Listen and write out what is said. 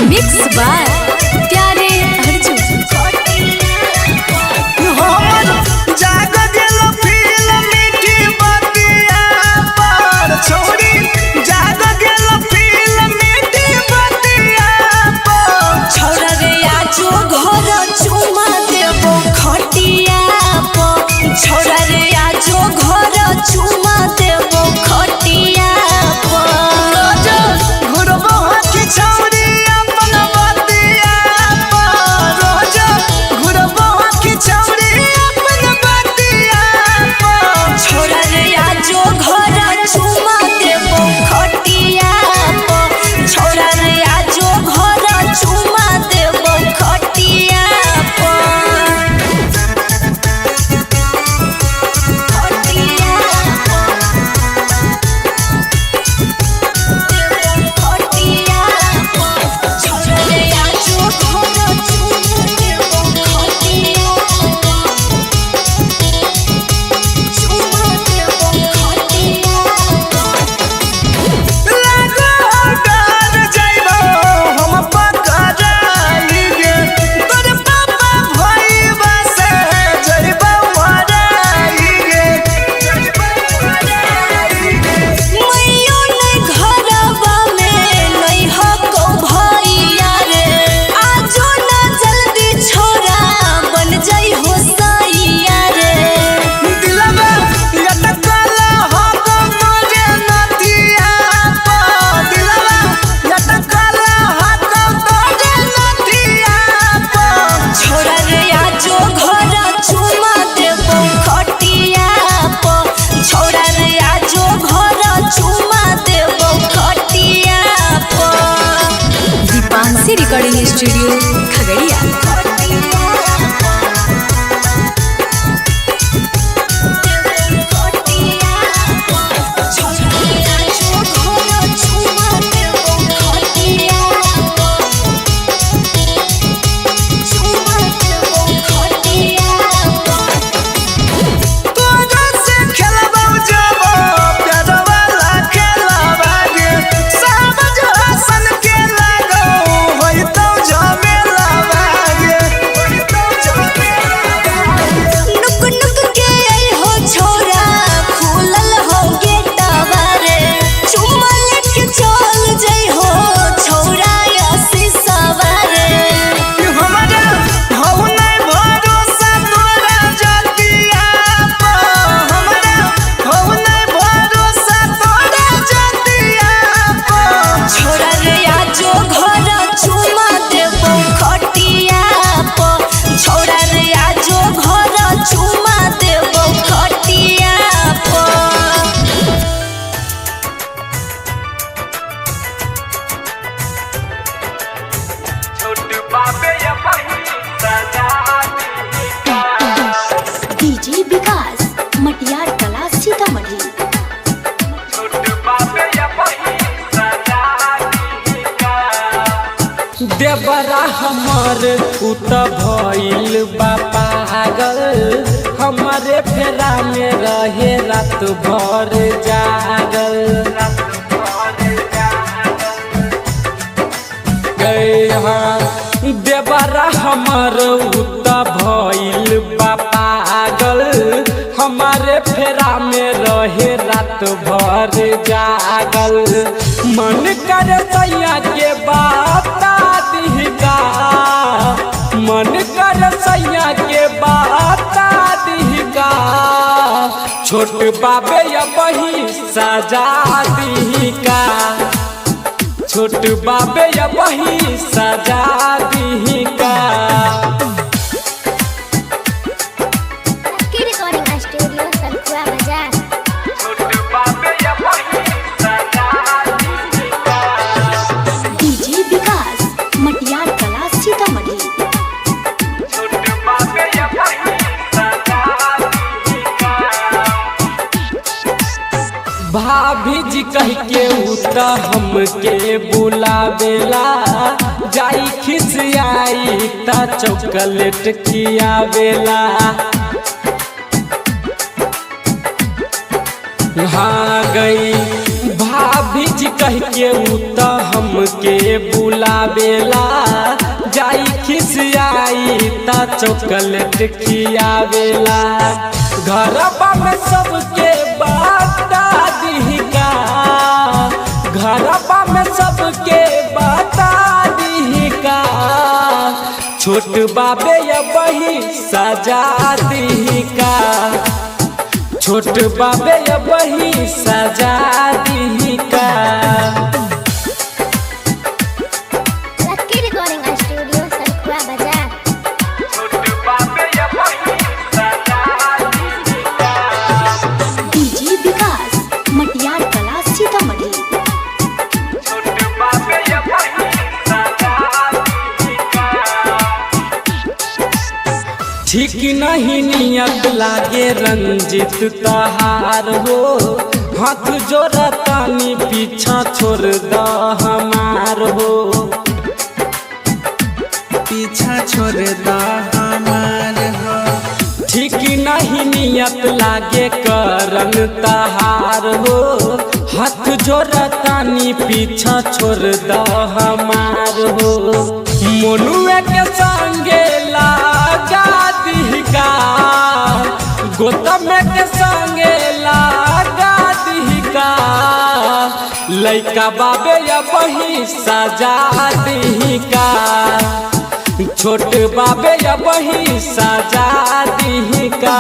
Mix by प्यारे अर्जुन। जाग गेल फील मीठी बतिया पर छोड़ी, जाग गेल फील मीठी बतिया पर छोरा रे आजो घर चुमा देबो खटिया पर, छोरा रे आजो घर चुमा देबो खटिया पर। घुरबो हाथी छौरी अपन बतिया पर, रोज घुरबो हाथी छौरी अपन बतिया पर छोरा रे आजो घर चुमा देबो खटिया पर, छोरा रे आजो घर चुमा देबो खटिया पर। खटिया खटिया छोरा रे आजो घर चुमा देबो खटिया चुमा देबो खटिया। लागो डर जाइबो हम पकड़ाई गे, तोर पापा भइबा से जाइबो मराई गे, जाइबो मराई गे। मैयो नहीं घरवा में नहीं हको भैया रे, आजो ना जल्दी छोरा बन जाई हो सैया रे। दिलवा लटकल हको मोरे नथिया पर, दिलवा लटकल हको तोरे नथिया पर छोरा रे आजो घर चुमा देबो खटिया पर, छोरा रे आजो घर चुमा देबो खटिया पर। Deepanshi recording studio Khagaria. तोरा से खेलबो जबो प्यार वाला खेलबा गे, समझ हसन के लगो होइतो झमेला गे, होइतो झमेला गे। नुक नुक के आई हो छोरा खुलल हो गेटवा रे, चुम्मा लेके चल जाई हो छोरा शीशवा रे। हमरा हौ नहीं भरोसा तोरा जतिया पर, हमरा हौ नहीं भरोसा तोरा जतिया पर छोरा रे आजो घर चुमा देबो खटिया पर, छोरा रे आजो घर चुमा देबो खटिया पर। छोटू बाबे या बही सजा का डीजे विकास मटियार कला सीतामढ़ी। छोटू बाबे या बही सजा का देवरा हमर उत भइल बा पागल, हमारे फेरा में रहे रात भर जागल। गए हाँ देवरा हमर उत भइल बा पागल, हमारे फेरा में रहे रात भर जागल। मन कर सैया के बाता दिहका, मन कर सैया के बाता दिहका, छोट बाबे या बही सजा दिहका, छोट बाबे या बही सजा दिहका। की रिकॉर्डिंग स्टूडियो सलखुआ बाजार। छोटू बाबे या बही सजा का डीजे विकास मटियार कला सीतामढ़ी। छोटू बाबे या बही सजा का भाभी जी कह के उता हमके बुलावेला, जाई खिसियाई ता चॉकलेट खियावेला। हाँ गई भाभी जी कह के उ त हमके बुलावेला जाई खिसियाई ता चॉकलेट खियावेला घरबा में सबके बता दी का घरबा में सबके बता दी का छोट बाबे या बही सजा दी का छोट बाबे या बही सजा दी का लक्की रिकॉर्डिंग स्टूडियो सनखुआ बाजार। छोट बाबे या बही सजा दी का डीजे विकास मटियार कला सीतामढ़ी। छोट बाबे या बही सजा दी का ठीक नहीं नियत लागे रंजित तहार हो हाथ जोड़ा तानी पीछा छोड़ द हमार हो पीछा छोड़ दा हमार हो। ठीक नहीं नियत लागे करन तहार हो हाथ जोड़ा तानी पीछा छोड़ द हमार हो मोनुए के संगे लगा दी का गौतम के संगे लगा दी का लइका बाबे या बही सजा दी का छोट बाबे या बही सजा दी का।